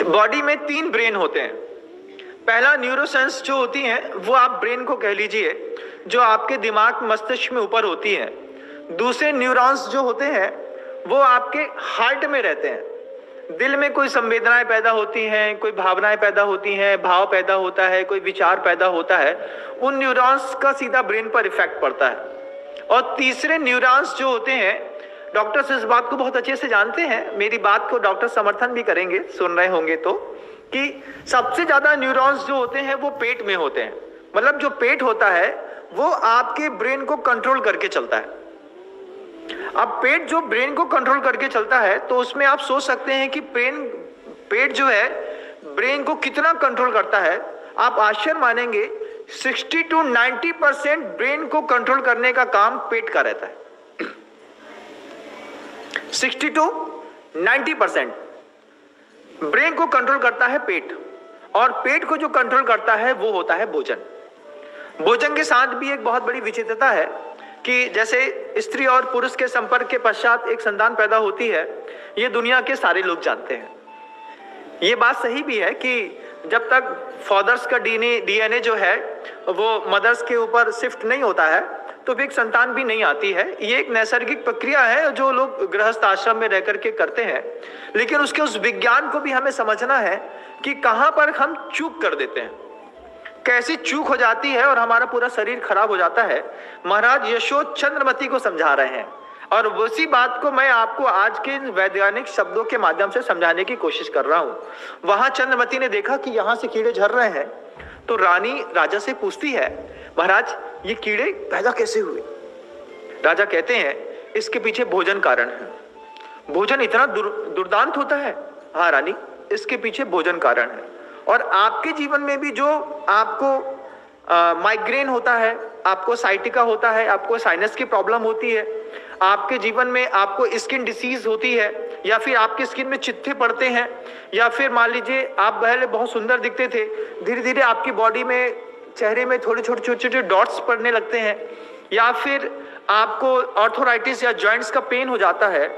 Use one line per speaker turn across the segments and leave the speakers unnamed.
Body में 3 brain होते हैं। पहला न्यूरोसेंस जो होती है वो आप ब्रेन को कह लीजिए, जो आपके दिमाग मस्तिष्क में ऊपर होती है। दूसरे न्यूरॉन्स जो होते हैं वो आपके हार्ट में रहते हैं। दिल में कोई संवेदनाएं पैदा होती हैं, कोई भावनाएं पैदा होती हैं, भाव पैदा होता है, कोई विचार पैदा होता है, उन न्यूरॉन्स का सीधा ब्रेन पर इफेक्ट पड़ता है। और तीसरे न्यूरॉन्स जो होते हैं, डॉक्टर्स इस बात को बहुत अच्छे से जानते हैं, मेरी बात को डॉक्टर समर्थन भी करेंगे, सुन रहे होंगे तो, कि सबसे ज्यादा न्यूरॉन्स जो होते हैं वो पेट में होते हैं। मतलब जो पेट होता है वो आपके ब्रेन को कंट्रोल करके चलता है। अब पेट जो ब्रेन को कंट्रोल करके चलता है तो उसमें आप सोच सकते हैं कि पेट जो है ब्रेन को कितना कंट्रोल करता है। आप आश्चर्य मानेंगे, 60 to 90% ब्रेन को कंट्रोल करने का काम पेट का रहता है। 60 to 90% ब्रेन को कंट्रोल करता है पेट, और पेट को जो कंट्रोल करता है वो होता है भोजन। भोजन के साथ भी एक बहुत बड़ी विचित्रता है कि जैसे स्त्री और पुरुष के संपर्क के पश्चात एक संतान पैदा होती है, ये दुनिया के सारे लोग जानते हैं। ये बात सही भी है कि जब तक फादर्स का डीएनए जो है वो मदर्स के ऊपर शिफ्ट नहीं होता है तो भी एक संतान भी नहीं आती है। ये एक नैसर्गिक प्रक्रिया है जो लोग गृहस्थ आश्रम में रह करके करते हैं। लेकिन उसके उस विज्ञान को भी हमें समझना है कि कहां पर हम चूक कर देते हैं, कैसी चूक हो जाती है और हमारा पूरा शरीर खराब हो जाता है। महाराज यशोद चंद्रमती को समझा रहे हैं, और उसी बात को मैं आपको आज के वैज्ञानिक शब्दों के माध्यम से समझाने की कोशिश कर रहा हूं। वहां चंद्रमती ने देखा कि यहां से कीड़े झड़ रहे हैं, तो रानी राजा से पूछती है, महाराज ये कीड़े पैदा कैसे हुए? राजा कहते हैं इसके पीछे भोजन कारण है। भोजन इतना दुर्दांत होता है? हाँ रानी, इसके पीछे भोजन कारण है। और आपके जीवन में भी जो आपको माइग्रेन होता है, आपको साइटिका होता है, आपको साइनस की प्रॉब्लम होती है, आपके जीवन में आपको स्किन डिसीज होती है, या फिर आपकी स्किन में चित्थे पड़ते हैं, या फिर मान लीजिए आप पहले बहुत सुंदर दिखते थे, धीरे धीरे आपकी बॉडी में चेहरे में थोड़े छोटे डॉट्स पड़ने लगते हैं, या फिर आपको ऑर्थोराइटिस या जॉइंट्स का पेन हो जाता है।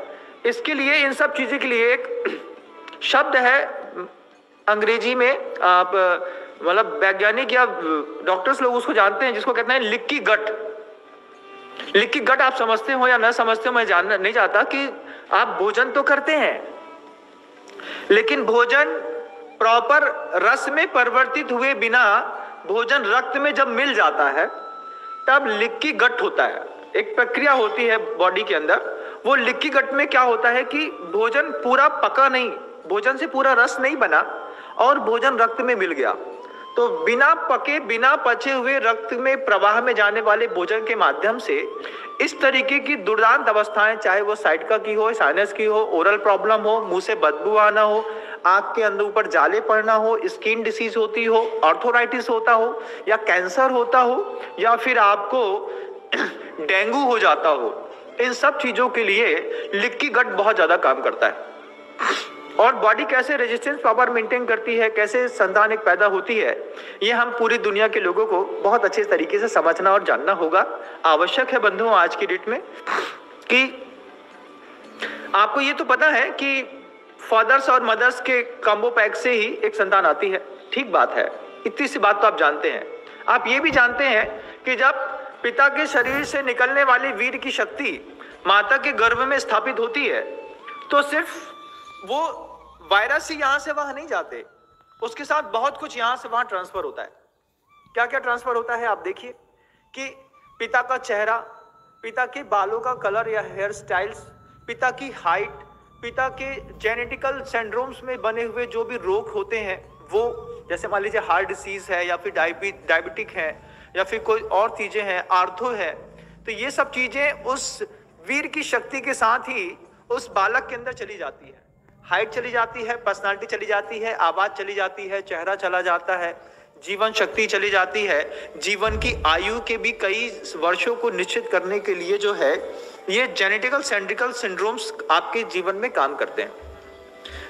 इसके लिए, इन सब चीज़ों के लिए एक शब्द है अंग्रेजी में, आप मतलब वैज्ञानिक या डॉक्टर्स लोग उसको जानते हैं, जिसको कहते हैं लिक्की गट। लिक्की गट आप समझते हो या न समझते हो मैं जानना नहीं चाहता, कि आप भोजन तो करते हैं लेकिन भोजन प्रॉपर रस में परिवर्तित हुए बिना भोजन रक्त में जब मिल जाता है तब लिक्की गट होता है। एक प्रक्रिया होती है बॉडी के अंदर, वो लिक्की गट में क्या होता है कि भोजन पूरा पका नहीं, भोजन से पूरा रस नहीं बना और भोजन रक्त में मिल गया, तो बिना पके बिना पचे हुए रक्त में प्रवाह में जाने वाले भोजन के माध्यम से इस तरीके की दुर्दांत अवस्थाएं, चाहे वो साइटिका की हो, साइनस की हो, ओरल प्रॉब्लम हो, मुंह से बदबू आना हो, आंख के अंदर ऊपर जाले पड़ना हो, स्किन डिसीज होती हो, ऑर्थोराइटिस होता हो, या कैंसर होता हो, या फिर आपको डेंगू हो जाता हो, इन सब चीजों के लिए लिक्की गट बहुत ज्यादा काम करता है। और बॉडी कैसे रेजिस्टेंस पावर मेंटेन करती है, कैसे संतान एक पैदा होती है, ये हम पूरी दुनिया के लोगों को बहुत अच्छे तरीके से समझना और जानना होगा। आवश्यक है बंधुओं आज की डेट में कि आपको ये तो पता है कि फादर्स और मदर्स के कॉम्बो पैक से ही एक संतान आती है, ठीक बात है, इतनी सी बात तो आप जानते हैं। आप ये भी जानते हैं कि जब पिता के शरीर से निकलने वाली वीर की शक्ति माता के गर्भ में स्थापित होती है तो सिर्फ वो वायरस ही यहां से वहां नहीं जाते, उसके साथ बहुत कुछ यहां से वहां ट्रांसफर होता है। क्या क्या ट्रांसफर होता है आप देखिए कि पिता का चेहरा, पिता के बालों का कलर या हेयर स्टाइल्स, पिता की हाइट, पिता के जेनेटिकल सिंड्रोम्स में बने हुए जो भी रोग होते हैं, वो जैसे मान लीजिए हार्ट डिसीज है, या फिर डायबिटिक है, या फिर कोई और चीजें हैं, आर्थो है, तो ये सब चीजें उस वीर की शक्ति के साथ ही उस बालक के अंदर चली जाती है। हाइट चली जाती है, पर्सनालिटी चली जाती है, आवाज चली जाती है, चेहरा चला जाता है, जीवन शक्ति चली जाती है। जीवन की आयु के भी कई वर्षों को निश्चित करने के लिए जो है ये जेनेटिकल सेंट्रिकल सिंड्रोम्स आपके जीवन में काम करते हैं।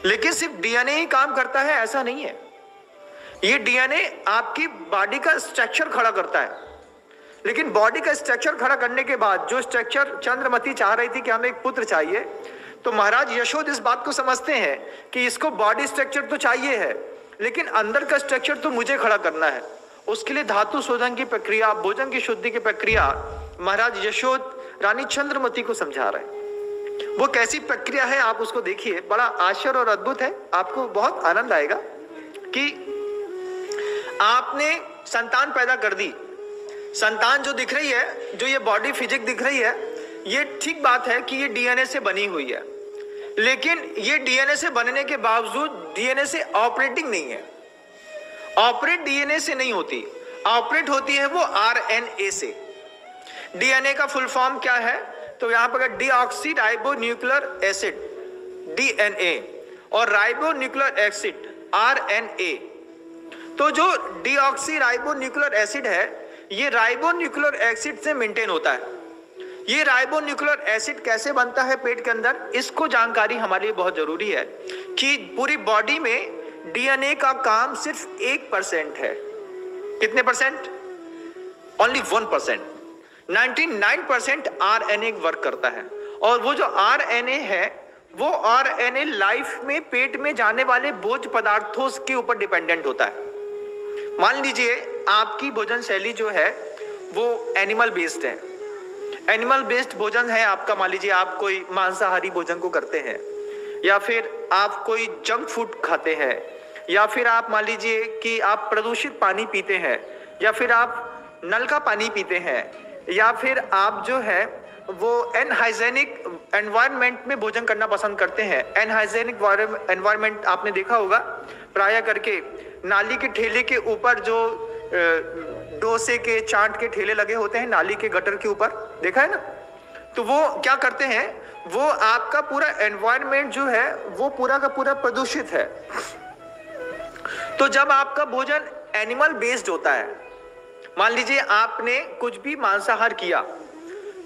लेकिन सिर्फ डीएनए ही काम करता है ऐसा नहीं है, ये डीएनए आपकी बॉडी का स्ट्रक्चर खड़ा करता है। लेकिन बॉडी का स्ट्रक्चर खड़ा करने के बाद जो स्ट्रक्चर चंद्रमती चाह रही थी कि हमें एक पुत्र चाहिए, तो महाराज यशोद इस बात को समझते हैं कि इसको बॉडी स्ट्रक्चर तो चाहिए है, लेकिन अंदर का स्ट्रक्चर तो मुझे खड़ा करना है। उसके लिए धातु शोधन की प्रक्रिया, भोजन की शुद्धि की प्रक्रिया महाराज यशोद रानी चंद्रमती को समझा रहे हैं। वो कैसी प्रक्रिया है आप उसको देखिए, बड़ा आश्चर्य और अद्भुत है, आपको बहुत आनंद आएगा कि आपने संतान पैदा कर दी। संतान जो दिख रही है, जो ये बॉडी फिजिक दिख रही है, ये ठीक बात है कि ये डीएनए से बनी हुई है, लेकिन ये डीएनए से बनने के बावजूद डीएनए से ऑपरेटिंग नहीं है। ऑपरेट डीएनए से नहीं होती, ऑपरेट होती है वो आरएनए से। डीएनए का फुल फॉर्म क्या है? तो यहां पर deoxy ribo nuclear acid DNA और राइबो न्यूक्लियर एसिड आरएनए। तो जो डीऑक्सी राइबो न्यूक्लियर एसिड है, ये राइबो न्यूक्लियर एसिड से मेंटेन होता है। ये राइबो न्यूक्लियर एसिड कैसे बनता है पेट के अंदर, इसको जानकारी हमारे लिए बहुत जरूरी है कि पूरी बॉडी में डीएनए का काम सिर्फ 1% है। कितने परसेंट? ओनली 1%। 99% आरएनए वर्क करता है। और वो जो आरएनए है, वो आरएनए लाइफ में पेट में जाने वाले भोज्य पदार्थों के ऊपर डिपेंडेंट होता है। मान लीजिए आपकी भोजन शैली जो है वो एनिमल बेस्ड है, एनिमल बेस्ड भोजन है आपका। मान लीजिए आप कोई मांसाहारी भोजन को करते हैं, या फिर आप कोई जंक फूड खाते हैं, या फिर आप मान लीजिए कि आप प्रदूषित पानी पीते हैं, या फिर आप नल का पानी पीते हैं, या फिर आप जो है वो अनहाइजेनिक एनवायरनमेंट में भोजन करना पसंद करते हैं। अनहाइजेनिक एनवायरनमेंट आपने देखा होगा, प्राय करके नाली के ठेले के ऊपर जो डोसे के चाट के ठेले लगे होते हैं नाली के गटर के ऊपर, देखा है ना? तो वो क्या करते हैं, वो आपका पूरा एनवायरनमेंट जो है वो पूरा का पूरा प्रदूषित है। तो जब आपका भोजन एनिमल बेस्ड होता है, मान लीजिए आपने कुछ भी मांसाहार किया,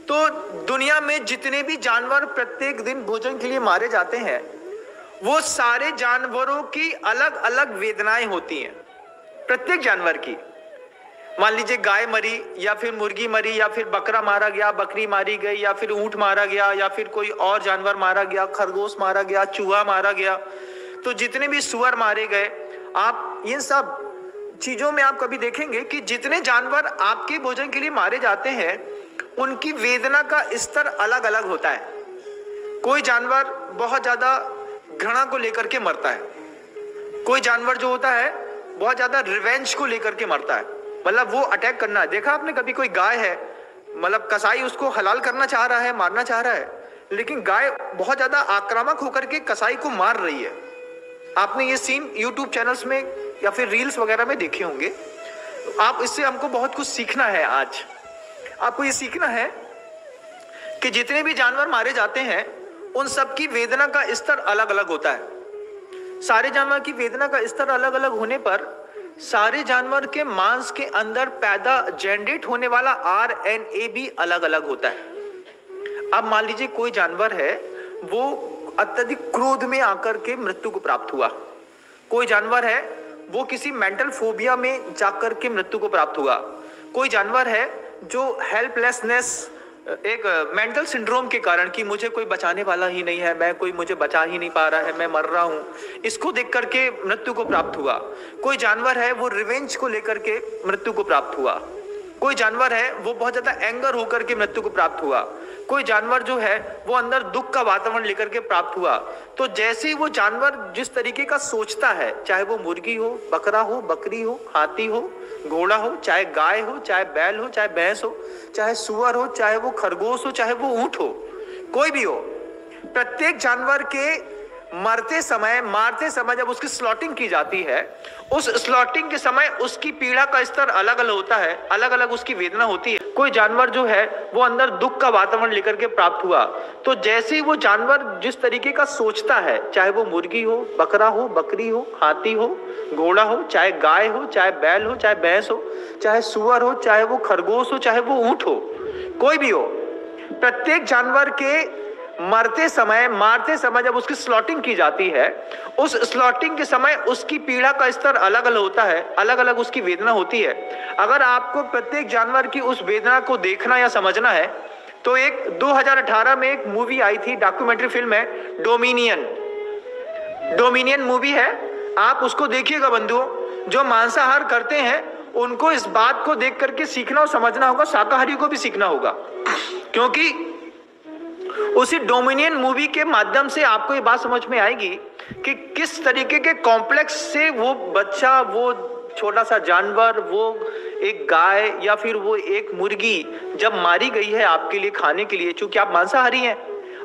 तो दुनिया में जितने भी जानवर प्रत्येक दिन भोजन के लिए मारे जाते हैं, वो सारे जानवरों की अलग अलग वेदनाएं होती हैं, प्रत्येक जानवर की। मान लीजिए गाय मरी, या फिर मुर्गी मरी, या फिर बकरा मारा गया, बकरी मारी गई, या फिर ऊंट मारा गया, या फिर कोई और जानवर मारा गया, खरगोश मारा गया, चूहा मारा गया। तो जितने भी सुअर मारे गए, आप इन सब चीजों में आप कभी देखेंगे कि जितने जानवर आपके भोजन के लिए मारे जाते हैं, उनकी वेदना का स्तर अलग अलग होता है। कोई जानवर बहुत ज्यादा घृणा को लेकर के मरता है, कोई जानवर जो होता है बहुत ज्यादा रिवेंज को लेकर के मरता है, मतलब वो अटैक करना है। देखा आपने कभी कोई गाय है, मतलब कसाई उसको हलाल करना चाह रहा है, मारना चाह रहा है, लेकिन गाय बहुत ज्यादा आक्रामक होकर के कसाई को मार रही है। आपने ये सीन यूट्यूब चैनल्स में या फिर रील्स वगैरह में देखे होंगे। आप इससे हमको बहुत कुछ सीखना है। आज आपको ये सीखना है कि जितने भी जानवर मारे जाते हैं, उन सब की वेदना का स्तर अलग अलग होता है। सारे जानवर की वेदना का स्तर अलग अलग होने पर सारे जानवर के मांस के अंदर पैदा जनरेट होने वाला आरएनए भी अलग अलग होता है। अब मान लीजिए कोई जानवर है, वो अत्यधिक क्रोध में आकर के मृत्यु को प्राप्त हुआ। कोई जानवर है, वो किसी मेंटल फोबिया में जाकर के मृत्यु को प्राप्त हुआ। कोई जानवर है जो हेल्पलेसनेस, एक मेंटल सिंड्रोम के कारण कि मुझे कोई बचाने वाला ही नहीं है, मैं कोई मुझे बचा ही नहीं पा रहा है, मैं मर रहा हूं, इसको देख करके मृत्यु को प्राप्त हुआ। कोई जानवर है वो रिवेंज को लेकर के मृत्यु को प्राप्त हुआ। कोई जानवर है वो बहुत ज्यादा एंगर होकर के मृत्यु को प्राप्त हुआ। कोई जानवर जो है वो अंदर दुख का वातावरण लेकर के प्राप्त हुआ। तो जैसे ही वो जानवर जिस तरीके का सोचता है, चाहे वो मुर्गी हो, बकरा हो, बकरी हो, हाथी हो, घोड़ा हो, चाहे गाय हो, चाहे बैल हो, चाहे भैंस हो, चाहे सुअर हो, चाहे वो खरगोश हो, चाहे वो ऊंट हो, कोई भी हो, प्रत्येक जानवर के मारते समय जब उसकी स्लॉटिंग की जाती है, उस स्लॉटिंग के समय उसकी पीड़ा का स्तर अलग अलग होता है, अलग अलग उसकी वेदना होती है। कोई जानवर जो है वो अंदर दुख का वातावरण लेकर के प्राप्त हुआ। तो जैसे ही वो जानवर जिस तरीके का सोचता है, चाहे वो मुर्गी हो, बकरा हो, बकरी हो, हाथी हो, घोड़ा हो, चाहे गाय हो, चाहे बैल हो, चाहे भैंस हो, चाहे सुअर हो, चाहे वो खरगोश हो, चाहे वो ऊंट हो, कोई भी हो, प्रत्येक जानवर के मारते समय जब उसकी स्लॉटिंग की जाती है, उस स्लॉटिंग के समय उसकी पीड़ा का स्तर अलग अलग होता है, अलग अलग उसकी वेदना होती है। अगर आपको प्रत्येक जानवर की उस वेदना को देखना या समझना है, तो एक 2018 में एक मूवी आई थी, डॉक्यूमेंट्री फिल्म है, डोमिनियन मूवी है, आप उसको देखिएगा बंधुओं। जो मांसाहार करते हैं उनको इस बात को देख करके सीखना और समझना होगा, शाकाहारी को भी सीखना होगा, क्योंकि उसी डोमिनियन मूवी के माध्यम से आपको ये बात समझ में आएगी कि किस तरीके के कॉम्प्लेक्स से वो बच्चा, वो छोटा सा जानवर, वो एक गाय या फिर वो एक मुर्गी जब मारी गई है आपके लिए खाने के लिए, चूंकि आप मांसाहारी हैं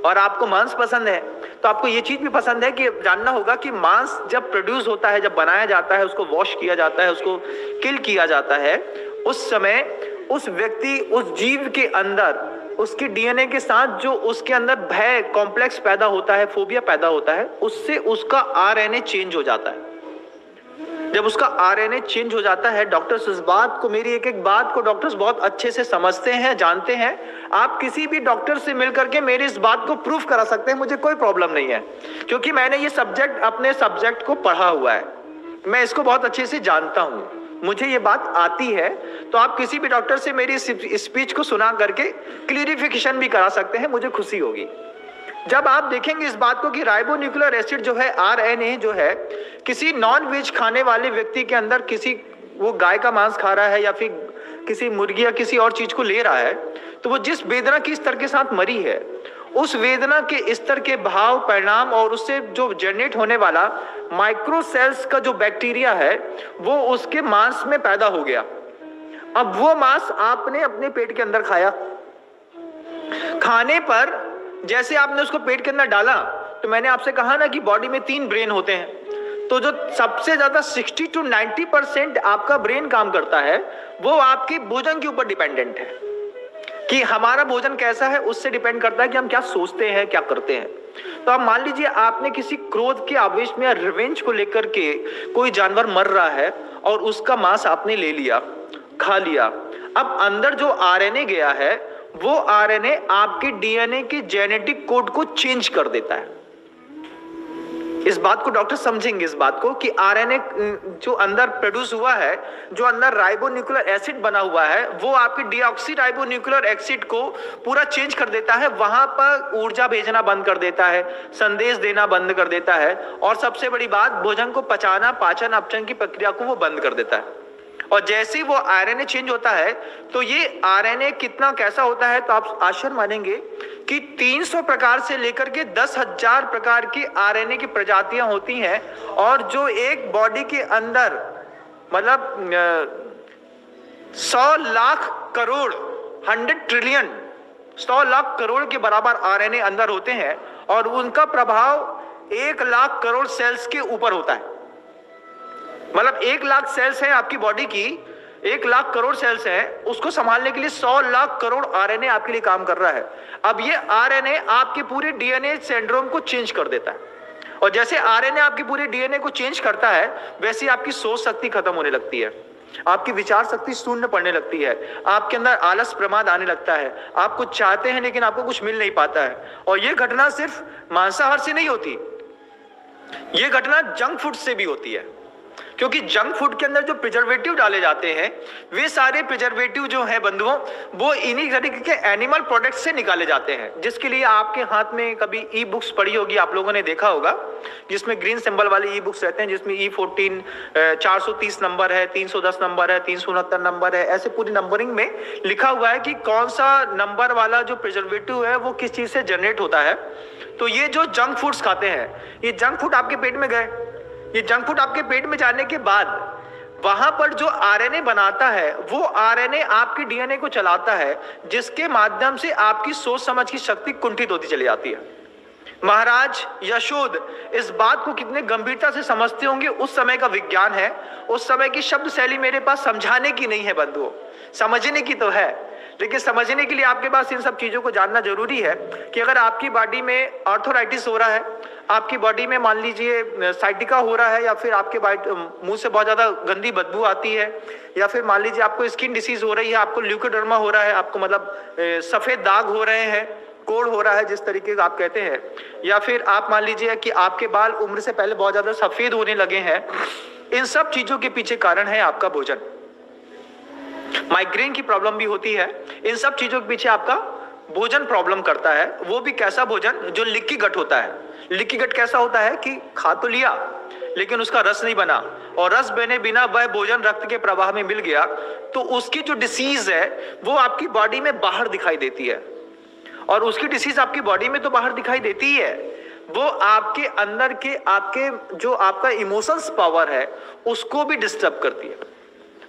और आपको मांस पसंद है, तो आपको ये चीज भी पसंद है कि जानना होगा कि मांस जब प्रोड्यूस होता है, जब बनाया जाता है, उसको वॉश किया जाता है, उसको किल किया जाता है, उस समय उस व्यक्ति, उस जीव के अंदर, उसके डीएनए के साथ जो उसके अंदर भय कॉम्प्लेक्स पैदा होता है, फोबिया पैदा होता है, उससे उसका आरएनए चेंज हो जाता है। जब उसका आरएनए चेंज हो जाता है, डॉक्टर्स इस बात को, मेरी एक एक बात को डॉक्टर्स बहुत अच्छे से समझते हैं, जानते हैं। आप किसी भी डॉक्टर से मिलकर के मेरी इस बात को प्रूफ करा सकते हैं, मुझे कोई प्रॉब्लम नहीं है, क्योंकि मैंने ये सब्जेक्ट, अपने सब्जेक्ट को पढ़ा हुआ है, मैं इसको बहुत अच्छे से जानता हूं, मुझे ये बात आती है। तो आप किसी भी डॉक्टर से मेरी स्पीच को सुना करके क्लियरिफिकेशन भी करा सकते हैं, मुझे खुशी होगी। जब आप देखेंगे इस बात को कि राइबोन्यूक्लियर एसिड जो है, आरएनए जो है, किसी नॉन वेज खाने वाले व्यक्ति के अंदर, किसी, वो गाय का मांस खा रहा है या फिर किसी मुर्गी या किसी और चीज को ले रहा है, तो वो जिस वेदना की स्तर के साथ मरी है, उस वेदना के स्तर के भाव, परिणाम और उससे जो जनरेट होने वाला माइक्रो सेल्स का जो बैक्टीरिया है, वो उसके मांस में पैदा हो गया। अब वो मांस आपने अपने पेट के अंदर खाया, खाने पर जैसे आपने उसको पेट के अंदर डाला, तो मैंने आपसे कहा ना कि बॉडी में 3 ब्रेन होते हैं, तो जो सबसे ज्यादा 60 to 90% आपका ब्रेन काम करता है, वो आपके भोजन के ऊपर डिपेंडेंट है। कि हमारा भोजन कैसा है उससे डिपेंड करता है कि हम क्या सोचते हैं, क्या करते हैं। तो आप मान लीजिए आपने किसी क्रोध के आवेश में या रिवेंज को लेकर के, कोई जानवर मर रहा है और उसका मांस आपने ले लिया, खा लिया। अब अंदर जो आरएनए गया है, वो आरएनए आपके डीएनए के जेनेटिक कोड को चेंज कर देता है। इस बात को डॉक्टर समझेंगे, इस बात को कि आरएनए जो अंदर प्रोड्यूस हुआ है, जो अंदर राइबोन्यूक्लियर एसिड बना हुआ है, वो आपके डीऑक्सी राइबोन्यूक्लियर एसिड को पूरा चेंज कर देता है, वहां पर ऊर्जा भेजना बंद कर देता है, संदेश देना बंद कर देता है, और सबसे बड़ी बात, भोजन को पचाना, पाचन अपचन की प्रक्रिया को वो बंद कर देता है। और जैसे ही वो आरएनए चेंज होता है, तो ये आरएनए कितना कैसा होता है, तो आप आश्चर्य मानेंगे कि 300 प्रकार से लेकर के 10,000 प्रकार की आरएनए की प्रजातियां होती हैं। और जो एक बॉडी के अंदर, मतलब 100 लाख करोड़, 100 ट्रिलियन, 100 लाख करोड़ के बराबर आरएनए अंदर होते हैं, और उनका प्रभाव 1 लाख करोड़ सेल्स के ऊपर होता है। मतलब 1 लाख सेल्स हैं आपकी बॉडी की, 1 लाख करोड़ सेल्स हैं, उसको संभालने के लिए 100 लाख करोड़ आरएनए आपके लिए काम कर रहा है। अब ये आरएनए आपके पूरे डीएनए सिंड्रोम को चेंज कर देता है, और जैसे आरएनए आपके पूरे डीएनए को चेंज करता है, वैसे आपकी सोच शक्ति खत्म होने लगती है, आपकी विचार शक्ति शून्य पड़ने लगती है, आपके अंदर आलस प्रमाद आने लगता है, आप कुछ चाहते हैं लेकिन आपको कुछ मिल नहीं पाता है। और ये घटना सिर्फ मांसाहार से नहीं होती, ये घटना जंक फूड से भी होती है, क्योंकि जंक फूड के अंदर जो प्रिजर्वेटिव डाले जाते हैं, वे सारे प्रिजर्वेटिव जो हैं बंधुओं, वो इन्हीं तरीके के एनिमल प्रोडक्ट्स से निकाले जाते हैं। जिसके लिए आपके हाथ में कभी ई बुक्स पड़ी होगी, आप लोगों ने देखा होगा, जिसमें ग्रीन सिंबल वाले ई बुक्स रहते हैं, जिसमें E14 430 नंबर है, 310 नंबर है, 369 नंबर है, ऐसे पूरी नंबरिंग में लिखा हुआ है कि कौन सा नंबर वाला जो प्रिजर्वेटिव है वो किस चीज से जनरेट होता है। तो ये जो जंक फूड्स खाते हैं, ये जंक फूड आपके पेट में गए, ये जंक फूड आपके पेट में जाने के बाद वहां पर जो आरएनए बनाता है, वो आरएनए आपके डीएनए को चलाता है, जिसके माध्यम से आपकी सोच समझ की शक्ति कुंठित होती चली जाती है। महाराज यशोद इस बात को कितने गंभीरता से समझते होंगे, उस समय का विज्ञान है, उस समय की शब्द शैली मेरे पास समझाने की नहीं है बंधुओं, समझने की तो है, लेकिन समझने के लिए आपके पास इन सब चीजों को जानना जरूरी है। कि अगर आपकी बॉडी में आर्थराइटिस हो रहा है, आपकी बॉडी में मान लीजिए साइटिका हो रहा है, या फिर आपके मुंह से बहुत ज्यादा गंदी बदबू आती है, या फिर मान लीजिए आपको स्किन डिसीज हो रही है, आपको ल्यूकोडर्मा हो रहा है, आपको मतलब सफेद दाग हो रहे हैं, कोड़ हो रहा है जिस तरीके का आप कहते हैं, या फिर आप मान लीजिए कि आपके बाल उम्र से पहले बहुत ज्यादा सफेद होने लगे हैं, इन सब चीजों के पीछे कारण है आपका भोजन। माइग्रेन की प्रॉब्लम भी होती है, इन सब चीजों के पीछे आपका भोजन प्रॉब्लम करता है, वो भी कैसा भोजन जो लिक्की गट होता है। लिक्की गट कैसा होता है कि खा तो लिया लेकिन उसका रस नहीं बना, और रस बने बिना वह भोजन रक्त के प्रवाह में मिल गया तो उसकी जो डिसीज है वो आपकी बॉडी में बाहर दिखाई देती है। और उसकी डिसीज आपकी बॉडी में तो बाहर दिखाई देती ही है, वो आपके अंदर के आपके जो आपका इमोशंस पावर है उसको भी डिस्टर्ब करती है।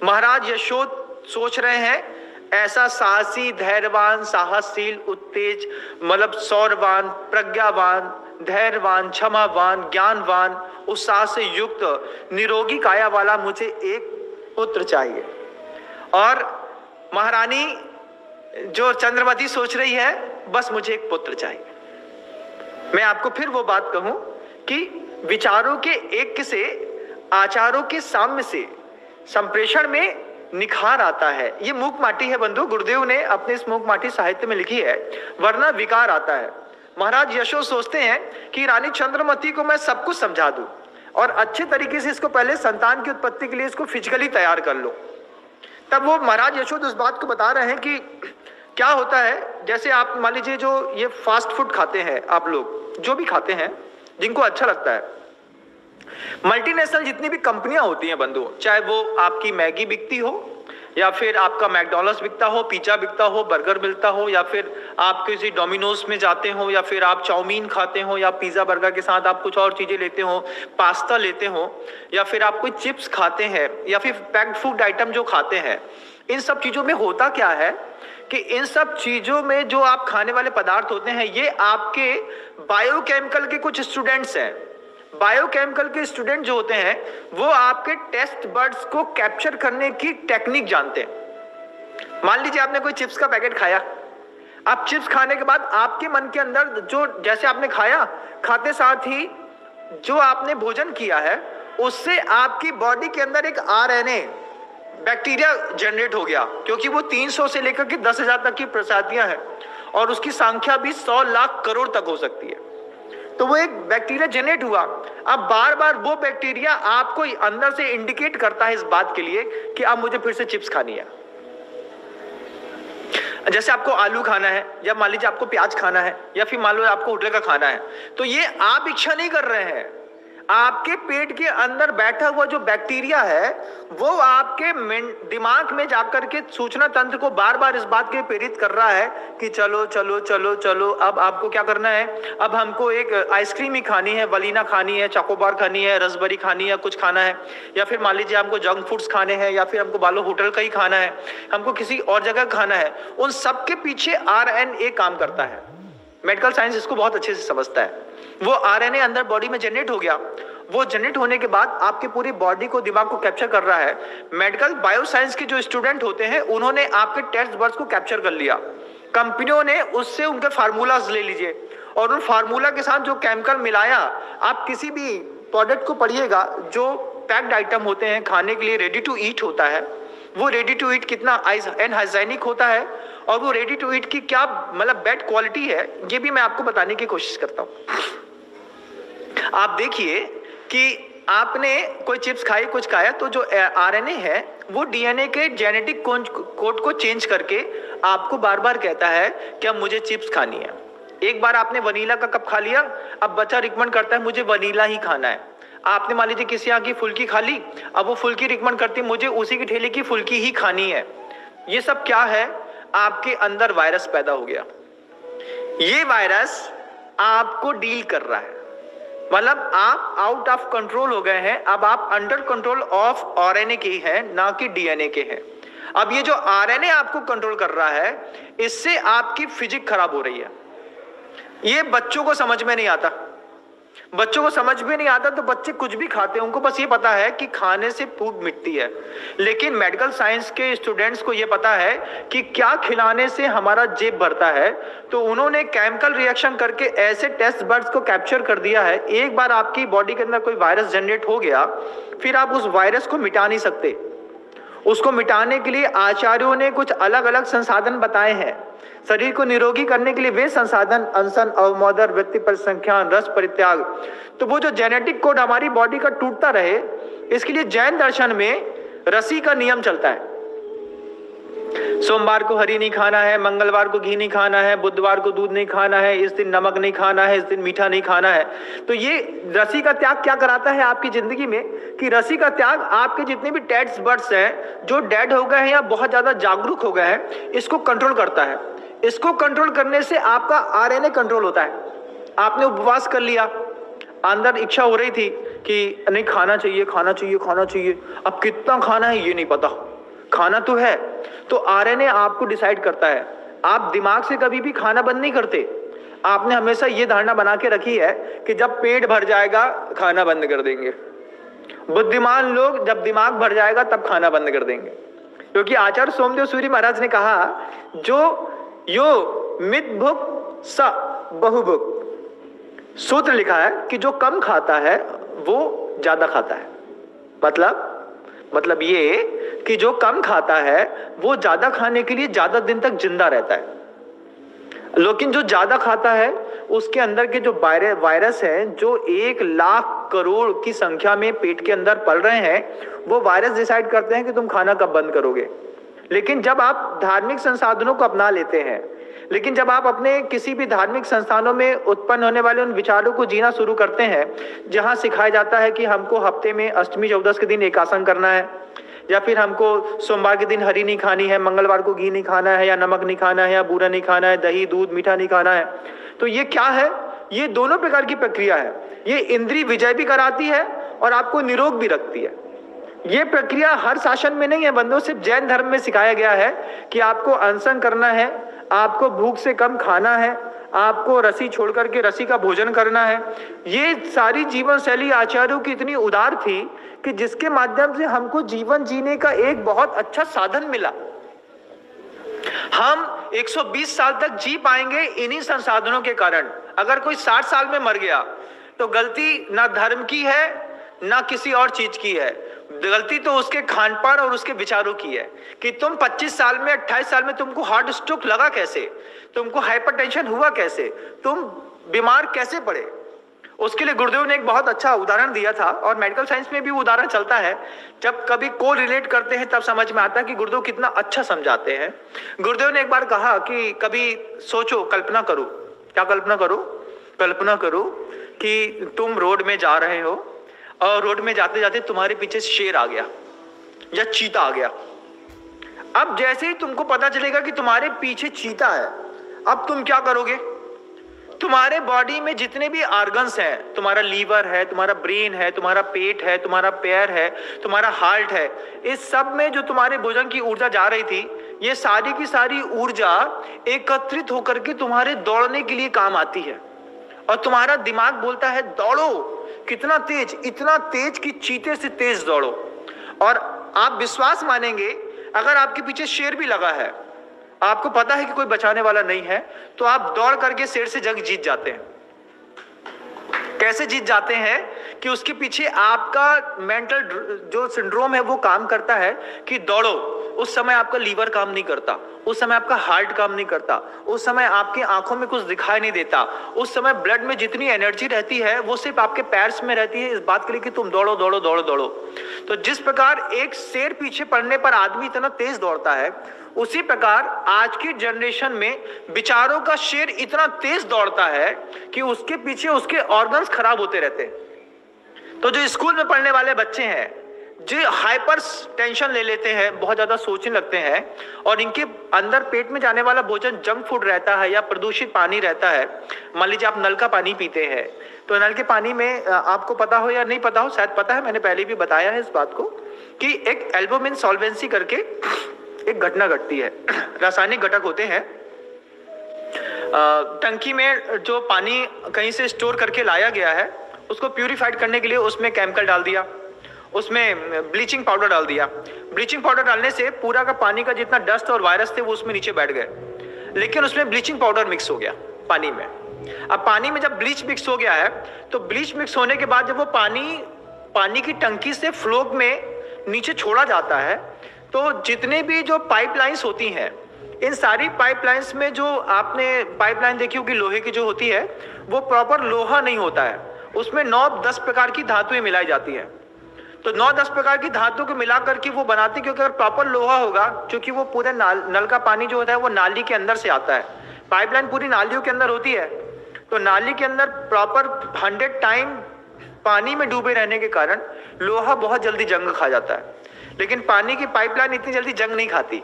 महाराज यशोद सोच रहे हैं ऐसा साहसी, धैर्यवान, साहसशील, उत्तेज, मतलब शौर्यवान, प्रज्ञावान, धैर्यवान, क्षमावान, ज्ञानवान, उत्साह से युक्त, निरोगी काया वाला मुझे एक पुत्र चाहिए। और महारानी जो चंद्रमती सोच रही है बस मुझे एक पुत्र चाहिए। मैं आपको फिर वो बात कहूं कि विचारों के ऐक्य से, आचारों के साम्य से संप्रेषण में निखार आता है। ये मूक माटी है बंधु, गुरुदेव ने अपने इस मूक माटी साहित्य में लिखी है, वरना विकार आता है। महाराज यशोद सोचते हैं कि रानी चंद्रमती को मैं सब कुछ समझा दूं और अच्छे तरीके से इसको पहले संतान की उत्पत्ति के लिए इसको फिजिकली तैयार कर लो। तब वो महाराज यशोद उस बात को बता रहे हैं कि क्या होता है, जैसे आप मान लीजिए जो ये फास्ट फूड खाते हैं, आप लोग जो भी खाते हैं जिनको अच्छा लगता है, मल्टीनेशनल जितनी भी कंपनियां होती हैं बंधु, चाहे वो आपकी मैगी बिकती हो या फिर आपका मैकडॉनल्ड्स बिकता हो, पिज्जा बिकता हो, बर्गर मिलता हो, या फिर आप किसी डोमिनोज में जाते हो, या फिर आप चाउमीन खाते हो, या पिज्जा बर्गर के साथ आप कुछ और चीजें लेते हो, पास्ता लेते हो, या फिर आप कोई चिप्स खाते हैं, या फिर पैक्ड फूड आइटम जो खाते हैं, इन सब चीजों में होता क्या है कि इन सब चीजों में जो आप खाने वाले पदार्थ होते हैं ये आपके बायोकेमिकल के कुछ स्टूडेंट्स हैं। बायोकेमिकल के स्टूडेंट जो होते हैं वो आपके टेस्ट बड्स को कैप्चर करने की टेक्निक जानते हैं। मान लीजिए आपने कोई चिप्स का पैकेट खाया, आप चिप्स खाने के बाद आपके मन के अंदर जो, जैसे आपने खाया, खाते साथ ही जो आपने भोजन किया है उससे आपकी बॉडी के अंदर एक आरएनए बैक्टीरिया जनरेट हो गया, क्योंकि वो 300 से लेकर के 10,000 तक की प्रजातियां हैं और उसकी संख्या भी 100 लाख करोड़ तक हो सकती है। तो वो एक बैक्टीरिया जनरेट हुआ। अब बार बार वो बैक्टीरिया आपको अंदर से इंडिकेट करता है इस बात के लिए कि अब मुझे फिर से चिप्स खानी है। जैसे आपको आलू खाना है, या मान लीजिए आपको प्याज खाना है, या फिर मान लो आपको होटल का खाना है, तो ये आप इच्छा नहीं कर रहे हैं, आपके पेट के अंदर बैठा हुआ जो बैक्टीरिया है वो आपके दिमाग में जाकर के सूचना तंत्र को बार बार इस बात के प्रेरित कर रहा है कि चलो चलो चलो चलो, अब आपको क्या करना है, अब हमको एक आइसक्रीम ही खानी है, वलीना खानी है, चॉकोबार खानी है, रसबरी खानी है, कुछ खाना है, या फिर मान लीजिए हमको जंक फूड्स खाने हैं, या फिर हमको बालो होटल का ही खाना है, हमको किसी और जगह खाना है। उन सब के पीछे आरएनए काम करता है। मेडिकल साइंस इसको बहुत अच्छे से समझता है। वो आरएनए अंदर बॉडी में जनरेट हो गया, वो जनरेट होने के बाद आपके पूरी बॉडी को, दिमाग को कैप्चर कर रहा है। मेडिकल बायोसाइंस के जो स्टूडेंट होते हैं उन्होंने आपके टेस्ट बर्ड्स को कैप्चर कर लिया, कंपनियों ने उससे उनके फार्मूलाज ले लीजिए और उन फार्मूला के साथ जो केमिकल मिलाया, आप किसी भी प्रोडक्ट को पढ़िएगा जो पैक्ड आइटम होते हैं खाने के लिए रेडी टू ईट होता है, वो रेडी टू ईट कितना अनहाइजीनिक होता है और वो रेडी टू ईट की क्या मतलब बैड क्वालिटी है, ये भी मैं आपको बताने की कोशिश करता हूं। आप देखिए कि आपने कोई चिप्स खाई, कुछ खाया, तो जो आरएनए है वो डीएनए के जेनेटिक कोड को चेंज करके आपको बार बार कहता है कि अब मुझे चिप्स खानी है। एक बार आपने वनीला का कप खा लिया, अब बच्चा रिकमेंड करता है मुझे वनीला ही खाना है। आपने मान लीजिए किसी यहाँ की फुल्की खा ली, अब वो फुल्की रिकमेंड करती है मुझे उसी की ठेले की फुल्की ही खानी है। ये सब क्या है, आपके अंदर वायरस पैदा हो गया। ये वायरस आपको डील कर रहा है, मतलब आप आउट ऑफ कंट्रोल हो गए हैं। अब आप अंडर कंट्रोल ऑफ आरएनए के हैं, ना कि डीएनए के हैं। अब ये जो आरएनए आपको कंट्रोल कर रहा है, इससे आपकी फिजिक्स खराब हो रही है। ये बच्चों को समझ में नहीं आता। बच्चों को समझ में नहीं आता तो बच्चे कुछ भी खाते हैं, उनको बस ये पता है कि खाने से भूख मिटती है। लेकिन मेडिकल साइंस के स्टूडेंट्स को ये पता है कि क्या खिलाने से हमारा जेब भरता है। तो उन्होंने केमिकल रिएक्शन करके ऐसे टेस्ट बर्ड्स को कैप्चर कर दिया है। एक बार आपकी बॉडी के अंदर कोई वायरस जनरेट हो गया, फिर आप उस वायरस को मिटा नहीं सकते। उसको मिटाने के लिए आचार्यों ने कुछ अलग अलग संसाधन बताए हैं। शरीर को निरोगी करने के लिए वे संसाधन अनशन, अवमोदन, व्यक्ति परिसंख्यान, रस परित्याग। तो वो जो जेनेटिक कोड हमारी बॉडी का टूटता रहे, इसके लिए जैन दर्शन में रसी का नियम चलता है। सोमवार को हरी नहीं खाना है, मंगलवार को घी नहीं खाना है, बुधवार को दूध नहीं खाना है, इस दिन नमक नहीं खाना है, इस दिन मीठा नहीं खाना है। तो ये रस्सी का त्याग क्या कराता है आपकी जिंदगी में, कि रस्सी का त्याग आपके जितने भी टैक्स बर्ड्स हैं जो डेड हो गए हैं या बहुत ज्यादा जागरूक हो गए हैं, इसको कंट्रोल करता है। इसको कंट्रोल करने से आपका आरएनए कंट्रोल होता है। आपने उपवास कर लिया, अंदर इच्छा हो रही थी कि नहीं खाना चाहिए खाना चाहिए खाना चाहिए, अब कितना खाना है ये नहीं पता, खाना तो है। तो आरएनए आपको डिसाइड करता है। आप दिमाग से कभी भी खाना बंद नहीं करते। आपने हमेशा ये धारणा बना के रखी है कि जब पेट भर जाएगा खाना बंद कर देंगे। बुद्धिमान लोग जब दिमाग भर जाएगा तब खाना बंद कर देंगे, क्योंकि आचार्य सोमदेव सूरी महाराज ने कहा जो यो मित भुक स बहुभुक, सूत्र लिखा है कि जो कम खाता है वो ज्यादा खाता है। मतलब ये कि जो कम खाता है वो ज्यादा खाने के लिए ज्यादा दिन तक जिंदा रहता है, लेकिन जो ज्यादा खाता है उसके अंदर के जो वायरस हैं जो 1 लाख करोड़ की संख्या में पेट के अंदर पल रहे हैं, वो वायरस डिसाइड करते हैं कि तुम खाना कब बंद करोगे। लेकिन जब आप धार्मिक संसाधनों को अपना लेते हैं, लेकिन जब आप अपने किसी भी धार्मिक संस्थानों में उत्पन्न होने वाले उन विचारों को जीना शुरू करते हैं जहां सिखाया जाता है कि हमको हफ्ते में अष्टमी चौदस के दिन एकासन करना है, या फिर हमको सोमवार के दिन हरी नहीं खानी है, मंगलवार को घी नहीं खाना है, या नमक नहीं खाना है, या बूरा नहीं खाना है, दही दूध मीठा नहीं खाना है, तो ये क्या है? ये दोनों प्रकार की प्रक्रिया है। ये इंद्रिय विजय भी कराती है और आपको निरोग भी रखती है। ये प्रक्रिया हर शासन में नहीं है बंधु, सिर्फ जैन धर्म में सिखाया गया है कि आपको अनशन करना है, आपको भूख से कम खाना है, आपको रस्सी छोड़ करके रस्सी का भोजन करना है। ये सारी जीवन शैली आचार्यों की इतनी उदार थी कि जिसके माध्यम से हमको जीवन जीने का एक बहुत अच्छा साधन मिला। हम 120 साल तक जी पाएंगे इन्हीं संसाधनों के कारण। अगर कोई 60 साल में मर गया तो गलती ना धर्म की है ना किसी और चीज की है, गलती तो उसके खान पान और उसके विचारों की है कि तुम 25 साल में 28 साल में तुमको हार्ट स्ट्रोक लगा कैसे, तुमको हाइपरटेंशन हुआ कैसे, तुम बीमार कैसे पड़े। उसके लिए गुरुदेव ने एक बहुत अच्छा उदाहरण दिया था और मेडिकल साइंस में भी वो उदाहरण चलता है। जब कभी को रिलेट करते हैं तब समझ में आता है कि गुरुदेव कितना अच्छा समझाते हैं। गुरुदेव ने एक बार कहा कि कभी सोचो, कल्पना करो। क्या कल्पना करो? कल्पना करो कि तुम रोड में जा रहे हो और रोड में जाते जाते तुम्हारे पीछे शेर आ गया या चीता आ गया। अब जैसे ही तुमको पता चलेगा कि तुम्हारे पीछे चीता है, अब तुम क्या करोगे? तुम्हारे बॉडी में जितने भी ऑर्गन्स हैं, तुम्हारा लीवर है, तुम्हारा ब्रेन है, तुम्हारा पेट है, तुम्हारा पैर है, तुम्हारा हार्ट है, इस सब में जो तुम्हारे भोजन की ऊर्जा जा रही थी, ये सारी की सारी ऊर्जा एकत्रित होकर के तुम्हारे दौड़ने के लिए काम आती है। और तुम्हारा दिमाग बोलता है दौड़ो, कितना तेज, इतना तेज कि चीते से तेज दौड़ो। और आप विश्वास मानेंगे, अगर आपके पीछे शेर भी लगा है, आपको पता है कि कोई बचाने वाला नहीं है, तो आप दौड़ करके शेर से जंग जीत जाते हैं। कैसे जीत जाते हैं? कि उसके पीछे आपका मेंटल जो सिंड्रोम है वो काम करता है कि दौड़ो। उस समय आपका लीवर काम नहीं करता, उस समय आपका हार्ट काम नहीं करता, उस समय आपकी आंखों में कुछ दिखाई नहीं देता, उस समय ब्लड में जितनी एनर्जी रहती है वो सिर्फ आपके पैर्स में रहती है, इस बात के लिए कि तुम दौड़ो दौड़ो दौड़ो दौड़ो। तो जिस प्रकार एक शेर पीछे पड़ने पर आदमी इतना तेज दौड़ता है, उसी प्रकार आज की जनरेशन में विचारों का शेर इतना तेज दौड़ता है कि उसके पीछे उसके ऑर्गन्स खराब होते रहते हैं। तो जो स्कूल में पढ़ने वाले बच्चे हैं, जो हाइपर टेंशन ले लेते हैं, बहुत ज्यादा सोचने लगते हैं, और इनके अंदर पेट में जाने वाला भोजन जंक फूड रहता है या प्रदूषित पानी रहता है। मान लीजिए आप नल का पानी पीते हैं, तो नल के पानी में आपको पता हो या नहीं पता हो, शायद पता है, मैंने पहले भी बताया है इस बात को, कि एक एल्बुमिन सॉल्वेंसी करके एक घटना घटती है। रासायनिक घटक होते हैं। टंकी में जो पानी कहीं से स्टोर करके लाया गया है, उसको प्यूरिफाइड करने के लिए उसमें केमिकल डाल दिया, उसमें ब्लीचिंग पाउडर डाल दिया। ब्लीचिंग पाउडर डालने से पूरा का पानी का जितना डस्ट और वायरस थे वो उसमें नीचे बैठ गए, लेकिन उसमें ब्लीचिंग पाउडर मिक्स हो गया पानी में। अब पानी में जब ब्लीच मिक्स हो गया है, तो ब्लीच मिक्स होने के बाद जब वो पानी की टंकी से फ्लो में नीचे छोड़ा जाता है, तो जितने भी जो पाइपलाइंस होती हैं, इन सारी पाइपलाइंस में जो आपने पाइपलाइन देखी होगी लोहे की जो होती है, वो प्रॉपर लोहा नहीं होता है, उसमें 9-10 प्रकार की धातुएं मिलाई जाती हैं। तो 9-10 प्रकार की धातु को मिलाकर के वो बनाते, क्योंकि अगर प्रॉपर लोहा होगा, क्योंकि वो पूरे नल का पानी जो होता है वो नाली के अंदर से आता है, पाइपलाइन पूरी नालियों के अंदर होती है, तो नाली के अंदर प्रॉपर 100 टाइम पानी में डूबे रहने के कारण लोहा बहुत जल्दी जंग खा जाता है। लेकिन पानी की पाइपलाइन इतनी जल्दी जंग नहीं खाती,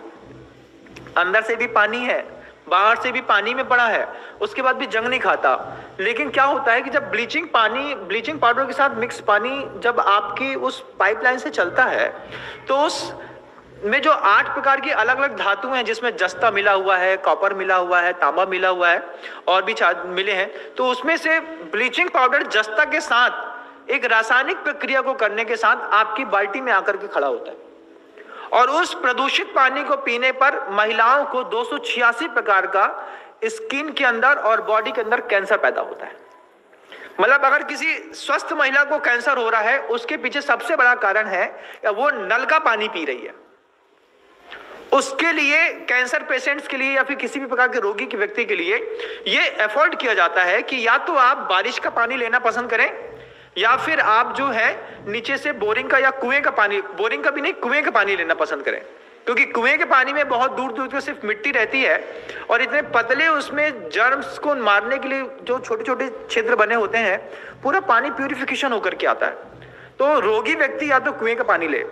अंदर से भी पानी है, बाहर से भी पानी में पड़ा है, उसके बाद भी जंग नहीं खाता। लेकिन क्या होता है कि जब ब्लीचिंग पाउडर के साथ मिक्स पानी जब आपकी उस पाइपलाइन से चलता है, तो उस में जो 8 प्रकार की अलग अलग धातु हैं, जिसमें जस्ता मिला हुआ है, कॉपर मिला हुआ है, तांबा मिला हुआ है और भी मिले हैं, तो उसमें से ब्लीचिंग पाउडर जस्ता के साथ एक रासायनिक प्रक्रिया को करने के साथ आपकी बाल्टी में आकर के खड़ा होता है, और उस प्रदूषित पानी को पीने पर महिलाओं को 286 प्रकार का स्किन के अंदर और बॉडी के अंदर कैंसर पैदा होता है। मतलब अगर किसी स्वस्थ महिला को कैंसर हो रहा है, उसके पीछे सबसे बड़ा कारण है वो नल का पानी पी रही है। उसके लिए, कैंसर पेशेंट्स के लिए या फिर किसी भी प्रकार के रोगी के व्यक्ति के लिए ये एफर्ट किया जाता है कि या तो आप बारिश का पानी लेना पसंद करें, या फिर आप जो है नीचे से बोरिंग का या कुएं का पानी, बोरिंग का भी नहीं, कुएं का पानी लेना पसंद करें, क्योंकि कुएं के पानी में बहुत दूर दूर तक सिर्फ मिट्टी रहती है और इतने पतले उसमें जर्म्स को मारने के लिए जो छोटे छोटे छिद्र बने होते हैं, पूरा पानी प्यूरिफिकेशन होकर के आता है। तो रोगी व्यक्ति या तो कुएं का पानी ले,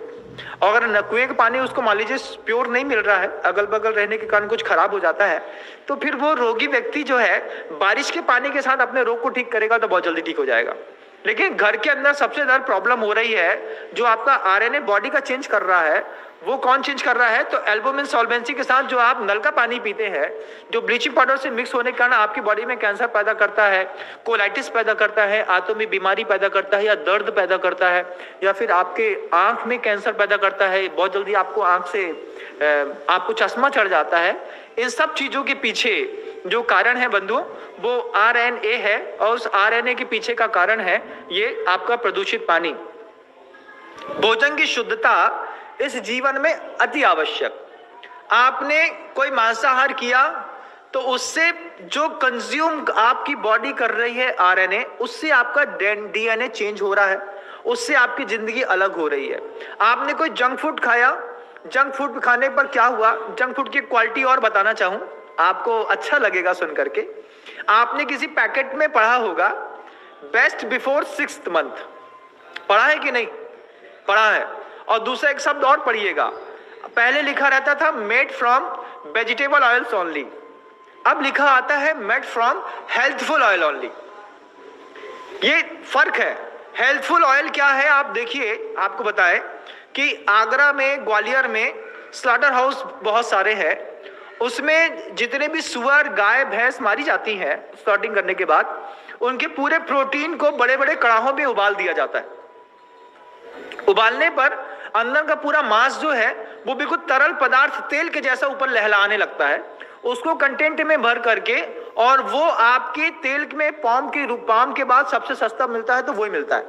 और अगर कुएं का पानी उसको मान लीजिए प्योर नहीं मिल रहा है, अगल बगल रहने के कारण कुछ खराब हो जाता है, तो फिर वो रोगी व्यक्ति जो है बारिश के पानी के साथ अपने रोग को ठीक करेगा तो बहुत जल्दी ठीक हो जाएगा। लेकिन घर के अंदर सबसे ज्यादा प्रॉब्लम हो रही है, जो आपका आरएनए बॉडी का चेंज कर रहा है, वो कौन चेंज कर रहा है? तो एल्बुमिन सॉल्वेंसी के साथ जो आप नल का पानी पीते हैं, जो ब्लीचिंग पाउडर से मिक्स होने के कारण आपकी बॉडी में कैंसर पैदा करता है, कोलाइटिस पैदा करता है, आंतों में बीमारी पैदा करता है, या दर्द पैदा करता है, या फिर आपके आंख में कैंसर पैदा करता है, बहुत जल्दी आपको आंख से आपको चश्मा चढ़ जाता है। इन सब चीजों के पीछे जो कारण है बंधु, वो आरएनए है, और उस आरएनए के पीछे का कारण है ये आपका प्रदूषित पानी। भोजन की शुद्धता इस जीवन में अति आवश्यक। आपने कोई मांसाहार किया तो उससे जो कंज्यूम आपकी बॉडी कर रही है आरएनए, उससे आपका डीएनए चेंज हो रहा है, उससे आपकी जिंदगी अलग हो रही है। आपने कोई जंक फूड खाया, जंक फूड खाने पर क्या हुआ, जंक फूड की क्वालिटी और बताना चाहूं, आपको अच्छा लगेगा सुन करके। आपने किसी पैकेट में पढ़ा होगा बेस्ट बिफोर 6th मंथ, पढ़ा है कि नहीं? पढ़ा है। और दूसरा एक शब्द और पढ़िएगा, पहले लिखा रहता था made from vegetable oils only, अब लिखा आता है made from healthful oil only. ये फर्क है। हेल्थफुल ऑयल क्या है आप देखिए, आपको बताएं कि आगरा में, ग्वालियर में स्लॉटर हाउस बहुत सारे हैं, उसमें जितने भी सुअर, गाय, भैंस मारी जाती हैं स्लॉटिंग करने के बाद, उनके पूरे प्रोटीन को बड़े बड़े कड़ाहों में उबाल दिया जाता है। उबालने पर अंदर का पूरा मांस जो है वो बिल्कुल तरल पदार्थ तेल के जैसा ऊपर लहलाने लगता है, उसको कंटेंट में भर करके, और वो आपके तेल में पाम के बाद सबसे सस्ता मिलता है तो वही मिलता है।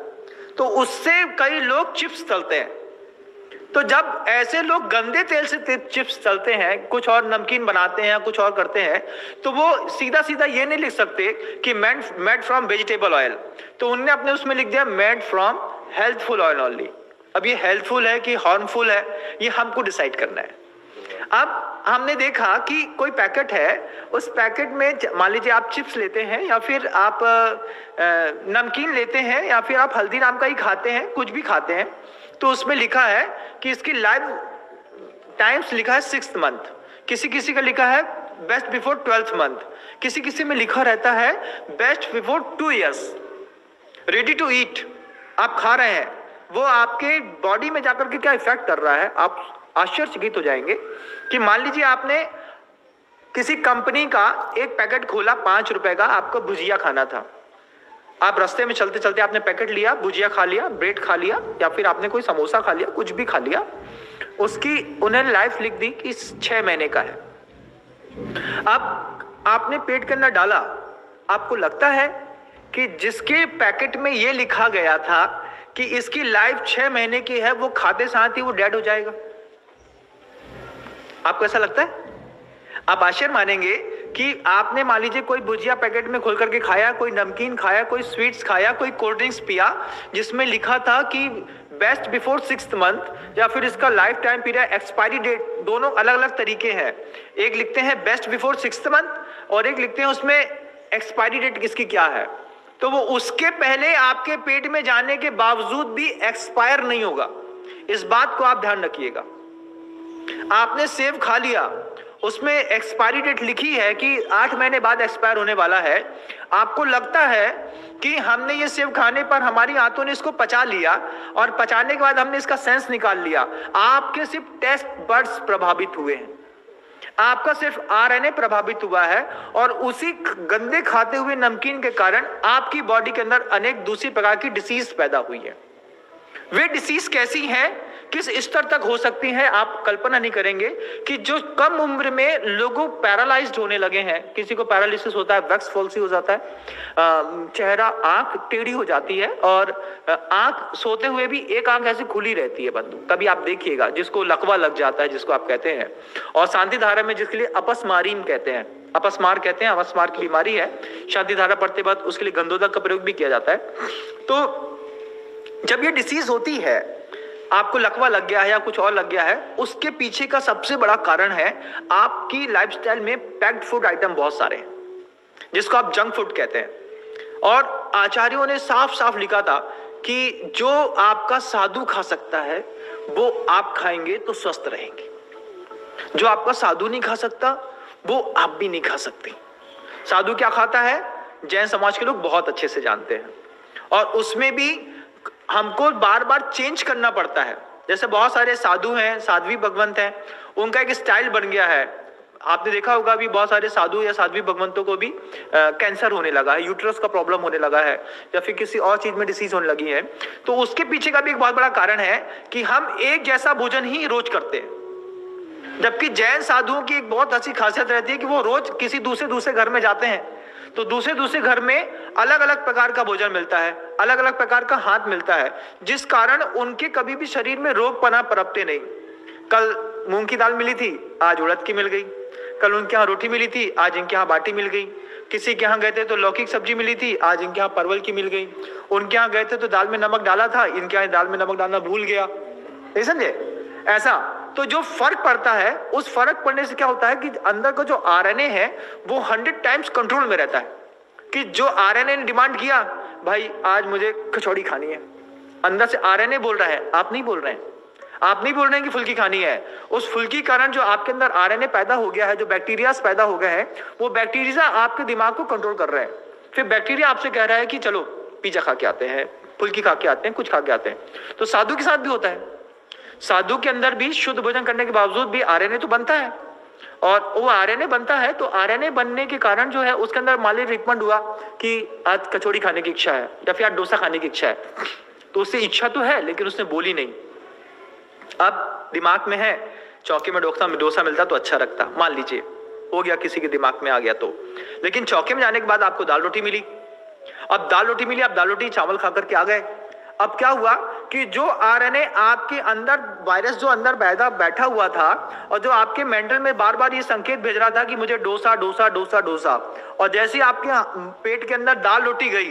तो उससे कई लोग चिप्स तलते हैं। तो जब ऐसे लोग गंदे तेल से चिप्स तलते हैं, कुछ और नमकीन बनाते हैं, कुछ और करते हैं, तो वो सीधा सीधा ये नहीं लिख सकते कि मेड फ्रॉम वेजिटेबल ऑयल, तो उनने अपने उसमें लिख दिया made from healthful oil only. अब ये हेल्थफुल है कि हार्मफुल है, ये हमको डिसाइड करना है। अब हमने देखा कि कोई पैकेट है, उस पैकेट में मान लीजिए आप चिप्स लेते हैं, या फिर आप नमकीन लेते हैं, या फिर आप हल्दीराम का ही खाते हैं, कुछ भी खाते हैं, तो उसमें लिखा है कि इसकी लाइफ टाइम्स लिखा है 6th मंथ, किसी किसी का लिखा है बेस्ट बिफोर 12th मंथ, किसी किसी में लिखा रहता है best before 2 years, ready to eat. आप खा रहे हैं, वो आपके बॉडी में जाकर के क्या इफेक्ट कर रहा है, आप आश्चर्यचकित हो जाएंगे कि मान लीजिए आपने किसी कंपनी का एक पैकेट खोला, 5 रुपए का, आपको भुजिया खाना था, आप रास्ते में चलते चलते आपने पैकेट लिया, भुजिया खा लिया, ब्रेड खा लिया, या फिर आपने कोई समोसा खा लिया, कुछ भी खा लिया, उसकी उन्होंने लाइफ लिख दी कि 6 महीने का है। अब आपने पेट के अंदर डाला, आपको लगता है कि जिसके पैकेट में ये लिखा गया था कि इसकी लाइफ 6 महीने की है, वो खाते साथ ही वो डेड हो जाएगा? आपको ऐसा लगता है? आप आश्चर्य मानेंगे कि आपने मान लीजिए कोई भुजिया पैकेट में खोल करके खाया, कोई नमकीन खाया, कोई स्वीट्स खाया, कोई कोल्ड ड्रिंक्स पिया जिसमें लिखा था कि बेस्ट बिफोर 6th मंथ या फिर इसका life time period, expiry date, दोनों अलग अलग तरीके हैं। एक लिखते हैं बेस्ट बिफोर 6th मंथ और एक लिखते हैं उसमें एक्सपायरी डेट किसकी क्या है। तो वो उसके पहले आपके पेट में जाने के बावजूद भी एक्सपायर नहीं होगा। इस बात को आप ध्यान रखिएगा। आपने सेब खा लिया, उसमें एक्सपायरी डेट लिखी है कि 8 महीने बाद एक्सपायर होने वाला है। आपको लगता है कि हमने ये सेब खाने पर हमारी आंतों ने इसको पचा लिया और पचाने के बाद हमने इसका सेंस निकाल लिया। आपके सिर्फ टेस्ट बड्स प्रभावित हुए हैं, आपका सिर्फ आरएनए प्रभावित हुआ है और उसी गंदे खाते हुए नमकीन के कारण आपकी बॉडी के अंदर अनेक दूसरी प्रकार की डिसीज पैदा हुई है। वे डिसीज कैसी हैं, किस स्तर तक हो सकती हैं, आप कल्पना नहीं करेंगे कि जो कम उम्र में लोगों पैरालाइज्ड होने लगे हैं। किसी को पैरालिसिस होता है, वैक्स फॉल्सी हो जाता है, चेहरा, आंख टेढ़ी हो जाती है और आंख सोते हुए भी एक आंख ऐसे खुली रहती है बंधु, कभी आप देखिएगा, जिसको लकवा लग जाता है, जिसको आप कहते हैं। और शांति धारा में जिसके लिए अपस्मारीन कहते हैं, अपस्मार कहते हैं, अपस्मार की बीमारी है, शांति धारा पढ़ते वक्त उसके लिए गंधोदक का प्रयोग भी किया जाता है। तो जब ये डिसीज होती है, आपको लकवा लग गया है या कुछ और लग गया है, उसके पीछे का सबसे बड़ा कारण है आपकी लाइफस्टाइल में पैक्ड फूड आइटम बहुत सारे हैं, जिसको आप जंक फूड कहते हैं। और आचार्यों ने साफ साफ लिखा था कि जो आपका साधु खा सकता है वो आप खाएंगे तो स्वस्थ रहेंगे, जो आपका साधु नहीं खा सकता वो आप भी नहीं खा सकते। साधु क्या खाता है, जैन समाज के लोग बहुत अच्छे से जानते हैं, और उसमें भी हमको बार बार चेंज करना पड़ता है। जैसे बहुत सारे साधु हैं, साध्वी भगवंत हैं, उनका एक स्टाइल बन गया है। आपने देखा होगा अभी बहुत सारे साधु या साध्वी भगवंतों को भी कैंसर होने लगा है, यूट्रस का प्रॉब्लम होने लगा है, या फिर किसी और चीज में डिसीज होने लगी है। तो उसके पीछे का भी एक बहुत बड़ा कारण है कि हम एक जैसा भोजन ही रोज करते हैं। जबकि जैन साधुओं की एक बहुत अच्छी खासियत रहती है कि वो रोज किसी दूसरे घर में जाते हैं, तो दूसरे घर में अलग अलग प्रकार का भोजन मिलता है, अलग अलग प्रकार का हाथ मिलता है, जिस कारण उनके कभी भी शरीर में रोग पनपते नहीं। कल मूंग की दाल मिली थी, आज उड़द की मिल गई। कल उनके यहाँ रोटी मिली थी, आज इनके यहाँ बाटी मिल गई। किसी के यहाँ गए थे तो लौकी की सब्जी मिली थी, आज इनके यहाँ परवल की मिल गई। उनके यहाँ गए थे तो दाल में नमक डाला था, इनके यहाँ दाल में नमक डालना भूल गया। नहीं समझे? ऐसा तो जो फर्क पड़ता है, उस फर्क पड़ने से क्या होता है कि अंदर का जो आरएनए है वो 100 टाइम्स कंट्रोल में रहता है। कि जो आरएनए ने डिमांड किया, भाई आज मुझे कचौड़ी खानी है, अंदर से आरएनए बोल रहा है, आप नहीं बोल रहे हैं। आप नहीं बोल रहे हैं कि फुल्की खानी है। उस फुल्की कारण जो आपके अंदर आरएनए पैदा हो गया है, जो बैक्टीरिया पैदा हो गए हैं, वो बैक्टीरिया आपके दिमाग को कंट्रोल कर रहे हैं। फिर बैक्टीरिया आपसे कह रहा है कि चलो पिज्जा खा के आते हैं, फुल्की खा के आते हैं, कुछ खा के आते हैं। तो साधु के साथ भी होता है। साधु के अंदर भी शुद्ध भोजन करने के बावजूद भी आरएनए तो बनता है, और वो आरएनए बनता है तो आरएनए बनने के कारण जो है उसके अंदर मान लीजिए रिकमेंड हुआ कि आज कचौड़ी खाने की इच्छा है या फिर आज डोसा खाने की इच्छा है, तो उससे इच्छा तो है लेकिन उसने बोली नहीं। अब दिमाग में है चौके में डोसा मिलता तो अच्छा रखता, मान लीजिए हो गया, किसी के दिमाग में आ गया तो। लेकिन चौके में जाने के बाद आपको दाल रोटी मिली, अब दाल रोटी मिली, आप दाल रोटी चावल खा करके आ गए। अब क्या हुआ कि जो आरएनए आपके अंदर, वायरस जो अंदर बैठा हुआ था और जो आपके मेंटल में बार बार ये संकेत भेज रहा था कि मुझे डोसा डोसा डोसा डोसा, और जैसे आपके पेट के अंदर दाल रोटी गई,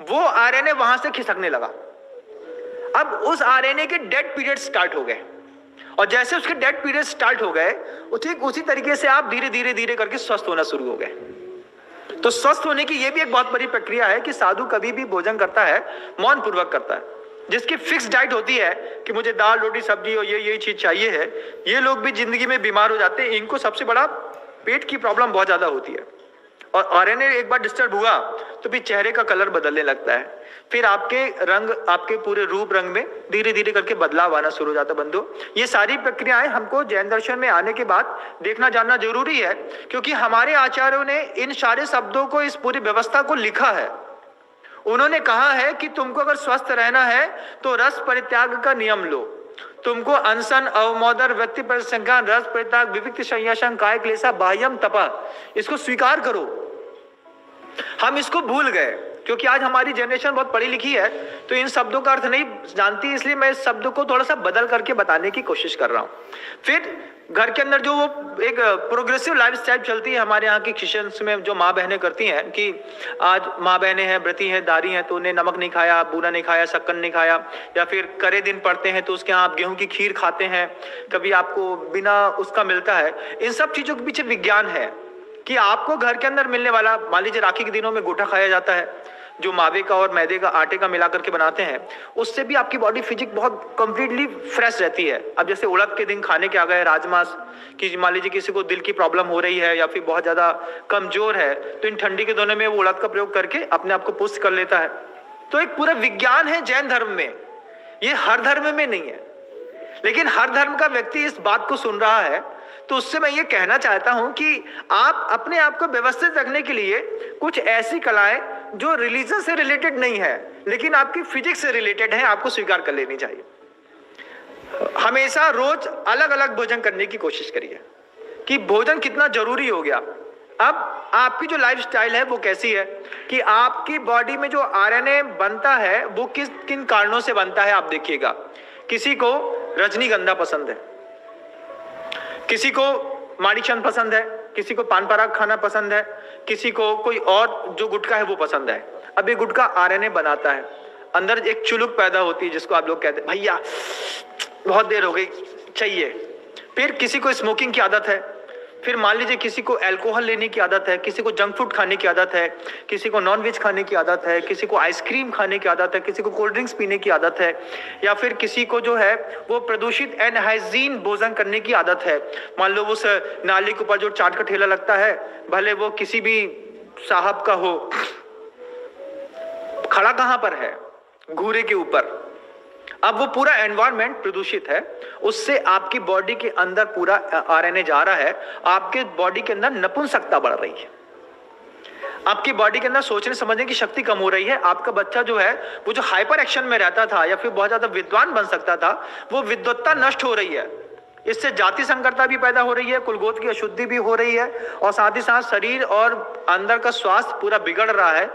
वो आरएनए वहां से खिसकने लगा। अब उस आरएनए के डेड पीरियड स्टार्ट हो गए, और जैसे उसके डेड पीरियड स्टार्ट हो गए, ठीक उसी तरीके से आप धीरे धीरे धीरे करके स्वस्थ होना शुरू हो गए। तो स्वस्थ होने की यह भी एक बहुत बड़ी प्रक्रिया है कि साधु कभी भी भोजन करता है मौन पूर्वक करता है, जिसकी फिक्स डाइट होती है कि मुझे दाल रोटी सब्जी और ये चीज चाहिए है। ये लोग भी जिंदगी में बीमार हो जाते हैं, इनको सबसे बड़ा पेट की प्रॉब्लम बहुत ज्यादा होती है। और आरएनए एक बार डिस्टर्ब हुआ तो फिर चेहरे का कलर बदलने लगता है, फिर आपके रंग, आपके पूरे रूप रंग में धीरे धीरे करके बदलाव आना शुरू हो जाता है। बंधु, ये सारी प्रक्रियाएं हमको जैन दर्शन में आने के बाद देखना जानना जरूरी है, क्योंकि हमारे आचार्यों ने इन सारे शब्दों को, इस पूरी व्यवस्था को लिखा है। उन्होंने कहा है कि तुमको अगर स्वस्थ रहना है तो रस परित्याग का नियम लो। तुमको अनशन, अवमोदर, व्यक्ति परिसंख्यान, रस परित्याग, विविक्त संयासन, काय क्लेशा, बाह्यम तपा, इसको स्वीकार करो। हम इसको भूल गए। क्योंकि आज हमारी जनरेशन बहुत पढ़ी लिखी है तो इन शब्दों का अर्थ नहीं जानती, इसलिए मैं इस शब्द को थोड़ा सा बदल करके बताने की कोशिश कर रहा हूँ। फिर घर के अंदर जो वो एक प्रोग्रेसिव लाइफस्टाइल चलती है हमारे यहाँ की क्रिश्चियंस में, जो माँ बहनें करती हैं कि आज माँ बहनें हैं, व्रती हैं, दारी हैं, तो उन्हें नमक नहीं खाया, बूरा नहीं खाया, शक्कर नहीं खाया, या फिर करे दिन पड़ते हैं तो उसके यहाँ आप गेहूं की खीर खाते हैं, कभी आपको बिना उसका मिलता है। इन सब चीजों के पीछे विज्ञान है कि आपको घर के अंदर मिलने वाला, मान लीजिए राखी के दिनों में गोटा खाया जाता है जो मावे का और मैदे का आटे का मिला करके बनाते हैं, उससे भी आपकी बॉडी फिजिक बहुत कंप्लीटली फ्रेश रहती है। अब जैसे उड़द के दिन खाने के आ गए राजमा, कि मान लीजिए किसी को दिल की प्रॉब्लम हो रही है या फिर बहुत ज्यादा कमजोर है तो इन ठंडी के दिनों में वो उड़द का प्रयोग करके अपने आप को पुष्ट कर लेता है। तो एक पूरा विज्ञान है जैन धर्म में, ये हर धर्म में नहीं है, लेकिन हर धर्म का व्यक्ति इस बात को सुन रहा है। तो उससे मैं ये कहना चाहता हूं कि आप अपने आप को व्यवस्थित रखने के लिए कुछ ऐसी कलाएं जो रिलीजन से रिलेटेड नहीं है लेकिन आपकी फिजिक्स से रिलेटेड है, आपको स्वीकार कर लेनी चाहिए। हमेशा रोज अलग अलग भोजन करने की कोशिश करिए कि भोजन कितना जरूरी हो गया। अब आपकी जो लाइफस्टाइल है वो कैसी है कि आपकी बॉडी में जो आरएनए बनता है वो किन कारणों से बनता है आप देखिएगा। किसी को रजनीगंधा पसंद है, किसी को माणिकचंद पसंद है, किसी को पान पराग खाना पसंद है, किसी को कोई और जो गुटखा है वो पसंद है। अब ये गुटखा आरएनए बनाता है, अंदर एक चुलुक पैदा होती है जिसको आप लोग कहते हैं भैया बहुत देर हो गई चाहिए। फिर किसी को स्मोकिंग की आदत है, फिर मान लीजिए किसी को अल्कोहल लेने की आदत है, किसी को जंक फूड खाने की आदत है, किसी को नॉन वेज खाने की आदत है, किसी को आइसक्रीम खाने की आदत है, किसी को कोल्ड ड्रिंक्स पीने की आदत है, या फिर किसी को जो है वो प्रदूषित अनहाइजीन भोजन करने की आदत है। मान लो उस नाली के ऊपर जो चाट का ठेला लगता है, भले वो किसी भी साहब का हो, खड़ा कहां पर है? घूरे के ऊपर। अब वो पूरा एनवायरनमेंट प्रदूषित है, उससे आपकी बॉडी के अंदर पूरा आरएनए जा रहा है, आपके बॉडी के अंदर नपुंसकता बढ़ रही है, आपकी बॉडी के अंदर सोचने समझने की शक्ति कम हो रही है। आपका बच्चा जो है वो जो हाइपर एक्शन में रहता था या फिर बहुत ज्यादा विद्वान बन सकता था, वो विद्वत्ता नष्ट हो रही है। इससे जाति संकरता भी पैदा हो रही है, कुलगोत्र की अशुद्धि भी हो रही है, और साथ ही साथ शरीर और अंदर का स्वास्थ्य पूरा बिगड़ रहा है।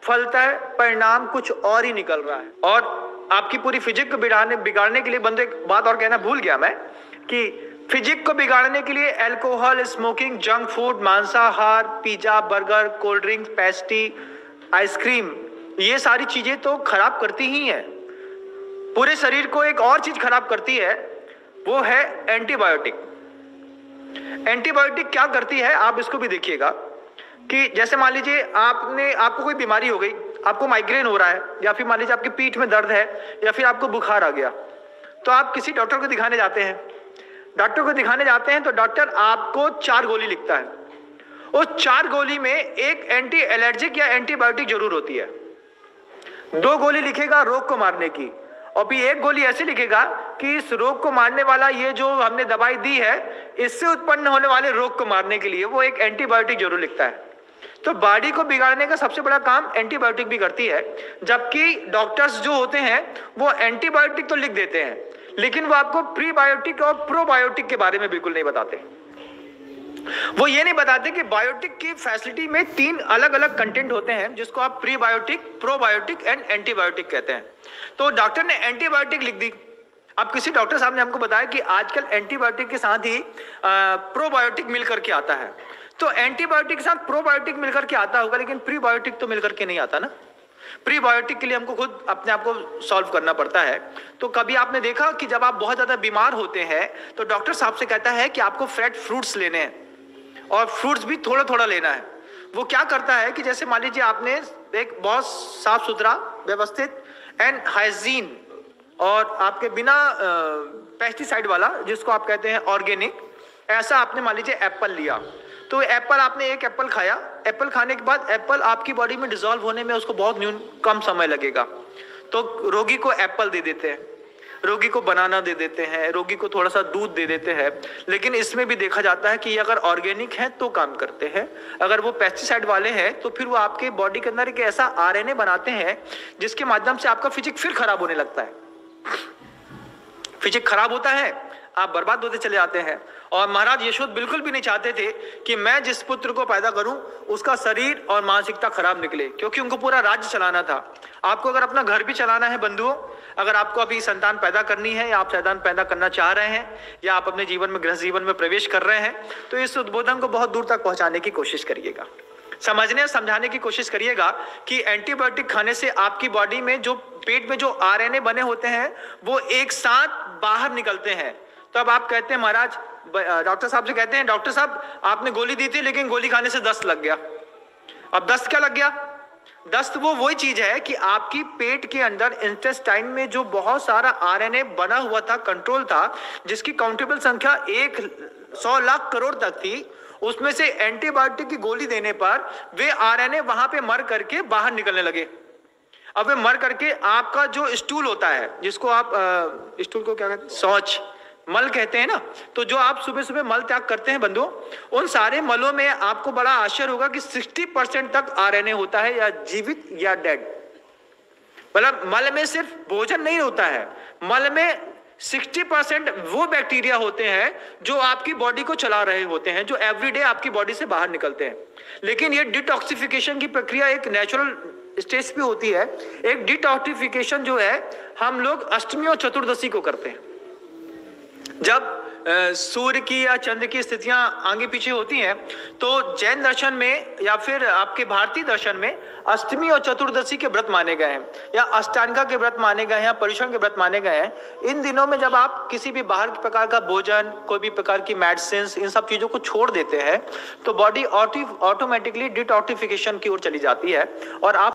फलतः परिणाम कुछ और ही निकल रहा है। और आपकी पूरी फिजिक को बिगाड़ने के लिए, बंदे एक बात और कहना भूल गया मैं, कि फिजिक को बिगाड़ने के लिए अल्कोहल, स्मोकिंग, जंक फूड, मांसाहार, pizza, burger, cold drink, pastry, ice cream, ये सारी चीजें तो खराब करती ही हैं। पूरे शरीर को एक और चीज खराब करती है, वो है एंटीबायोटिक। एंटीबायोटिक क्या करती है आप इसको भी देखिएगा कि जैसे मान लीजिए आपको कोई बीमारी हो गई, आपको माइग्रेन हो रहा है, या फिर मान लीजिए आपकी पीठ में दर्द है, या फिर आपको बुखार आ गया, तो आप किसी डॉक्टर को दिखाने जाते हैं। डॉक्टर को दिखाने जाते हैं तो डॉक्टर आपको 4 गोली लिखता है। उस 4 गोली में एक एंटी एलर्जिक या एंटीबायोटिक जरूर होती है। 2 गोली लिखेगा रोग को मारने की, और फिर 1 गोली ऐसी लिखेगा कि इस रोग को मारने वाला ये जो हमने दवाई दी है, इससे उत्पन्न होने वाले रोग को मारने के लिए वो एक एंटीबायोटिक जरूर लिखता है। तो बॉडी को बिगाड़ने का सबसे बड़ा काम एंटीबायोटिक भी करती है, जबकि डॉक्टर्स जो होते हैं वो एंटीबायोटिक तो लिख देते हैं, लेकिन वो आपको प्रीबायोटिक और प्रोबायोटिक के बारे में बिल्कुल नहीं बताते। वो ये नहीं बताते कि बायोटिक की फैसिलिटी में 3 अलग अलग कंटेंट होते हैं, जिसको आप प्रीबायोटिक, प्रोबायोटिक एंड एंटीबायोटिक कहते हैं। तो डॉक्टर ने एंटीबायोटिक लिख दी। अब किसी डॉक्टर साहब ने हमको बताया कि आजकल एंटीबायोटिक के साथ ही प्रोबायोटिक मिलकर के आता है। तो एंटीबायोटिक के साथ प्रोबायोटिक मिलकर के आता होगा, लेकिन प्रीबायोटिक तो मिलकर के नहीं आता ना। प्रीबायोटिक के लिए हमको खुद अपने आप को सॉल्व करना पड़ता है। तो कभी आपने देखा कि जब आप बहुत ज्यादा बीमार होते हैं तो डॉक्टर साहब से कहता है कि आपको फ्रेश फ्रूट्स लेने हैं, और फ्रूट्स भी थोड़ा थोड़ा लेना है। वो क्या करता है कि जैसे मान लीजिए आपने एक बहुत साफ सुथरा, व्यवस्थित एंड हाइजीन और आपके बिना पेस्टिसाइड वाला, जिसको आप कहते हैं ऑर्गेनिक, ऐसा आपने मान लीजिए एप्पल लिया। तो एप्पल आपने एक एप्पल खाया, एप्पल खाने के बाद एप्पल आपकी बॉडी में डिसॉल्व होने में उसको बहुत कम समय लगेगा। तो रोगी को एप्पल दे देते हैं, रोगी को बनाना दे देते हैं, रोगी को थोड़ा सा दूध दे देते हैं। लेकिन इसमें भी देखा जाता है कि अगर ऑर्गेनिक है तो काम करते हैं, अगर वो पेस्टिसाइड वाले हैं तो फिर वो आपके बॉडी के अंदर एक ऐसा आरएनए बनाते हैं जिसके माध्यम से आपका फिजिक फिर खराब होने लगता है। फिजिक खराब होता है, आप बर्बाद होते चले जाते हैं। और महाराज यशोद बिल्कुल भी नहीं चाहते थे कि मैं जिस पुत्र को पैदा करूं उसका शरीर और मानसिकता खराब निकले, क्योंकि उनको पूरा राज्य चलाना था। आपको अगर अपना घर भी चलाना है बंधुओं, अगर आपको अभी संतान पैदा करनी है या आप संतान पैदा करना चाह रहे हैं या आप अपने जीवन में गृहस्थ जीवन में प्रवेश कर रहे हैं, तो इस उद्बोधन को बहुत दूर तक पहुंचाने की कोशिश करिएगा। समझने और समझाने की कोशिश करिएगा कि एंटीबायोटिक खाने से आपकी बॉडी में जो पेट में जो आरएनए बने होते हैं वो एक साथ बाहर निकलते हैं। तो अब आप कहते हैं महाराज, डॉक्टर साहब से कहते हैं डॉक्टर साहब आपने गोली दी थी लेकिन गोली खाने से दस्त लग गया। अब दस्त क्या लग गया? दस्त वो वही चीज है कि आपकी पेट के अंदर इंटेस्टाइन में जो बहुत सारा आरएनए बना हुआ था, कंट्रोल था, जिसकी काउंटेबल संख्या 100 लाख करोड़ तक थी, उसमें से एंटीबायोटिक की गोली देने पर वे आरएनए वहां पे मर करके बाहर निकलने लगे। अब वे मर करके आपका जो स्टूल होता है, जिसको आप स्टूल को क्या कहते हैं, शौच, मल कहते हैं ना, तो जो आप सुबह सुबह मल त्याग करते हैं बंधुओं, उन सारे मलों में आपको बड़ा आश्चर्य होगा कि 60% तक आरएनए होता है, या जीवित या डेड। मतलब मल में सिर्फ भोजन नहीं होता है, मल में 60% वो बैक्टीरिया होते हैं जो आपकी बॉडी को चला रहे होते हैं, जो एवरीडे आपकी बॉडी से बाहर निकलते हैं। लेकिन ये डिटॉक्सिफिकेशन की प्रक्रिया एक नेचुरल स्टेज पे होती है। एक डिटॉक्सिफिकेशन जो है हम लोग अष्टमी और चतुर्दशी को करते हैं, जब सूर्य की या चंद्र की स्थितियां आगे पीछे होती हैं। तो जैन दर्शन में या फिर आपके भारतीय दर्शन में अष्टमी और चतुर्दशी के व्रत माने गए हैं, या अष्टांगा के व्रत माने गए हैं, या पर्युषण के व्रत माने गए हैं। इन दिनों में जब आप किसी भी बाहर प्रकार का भोजन, कोई भी प्रकार की मेडिसिन, इन सब चीजों को छोड़ देते हैं तो बॉडी ऑटोमेटिकली डिटॉक्सिफिकेशन की ओर चली जाती है और आप